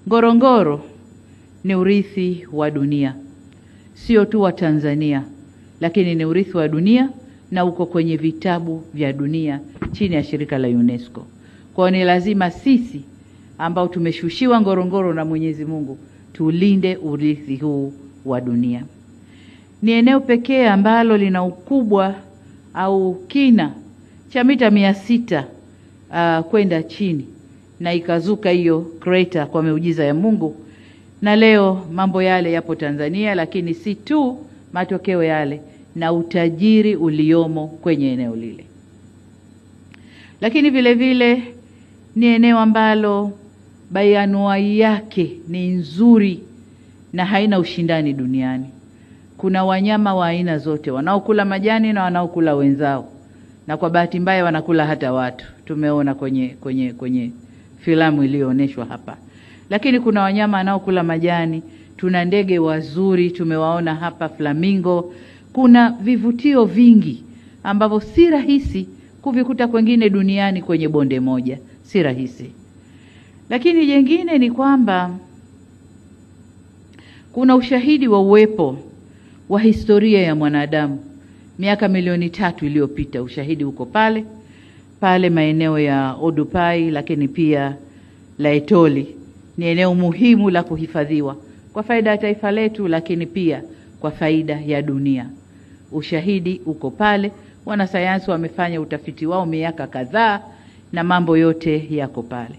Ngorongoro ni urithi wa dunia, sio tu wa Tanzania, lakini ni urithi wa dunia na uko kwenye vitabu vya dunia chini ya shirika la UNESCO. Kwa ni lazima sisi ambao tumeshushiwa Ngorongoro na Mwenyezi Mungu tulinde urithi huu wa dunia. Ni eneo pekee ambalo lina ukubwa au kina cha mita 600 kwenda chini, na ikazuka hiyo crater kwa miujiza ya Mungu, na leo mambo yale yapo Tanzania, lakini si tu matokeo yale na utajiri uliomo kwenye eneo lile. Lakini vile vile ni eneo ambalo bayanuai yake ni nzuri na haina ushindani duniani. Kuna wanyama wa aina zote, wanaokula majani na wanaokula wenzao, na kwa bahati mbaya wanakula hata watu. Tumeona kwenye filamu iliyoonyeshwa hapa. Lakini kuna wanyama wanaokula majani, tuna ndege wazuri tumewaona hapa, flamingo. Kuna vivutio vingi ambavyo si rahisi kuvikuta kwingine duniani kwenye bonde moja, si rahisi. Lakini jengine ni kwamba kuna ushahidi wa uwepo wa historia ya mwanadamu miaka milioni 3 iliyopita. Ushahidi uko pale maeneo ya Odupai, lakini pia Laetoli. Ni eneo muhimu la kuhifadhiwa kwa faida ya taifa letu, lakini pia kwa faida ya dunia. Ushahidi uko pale, wanasayansi wamefanya utafiti wao miaka kadhaa na mambo yote yako pale.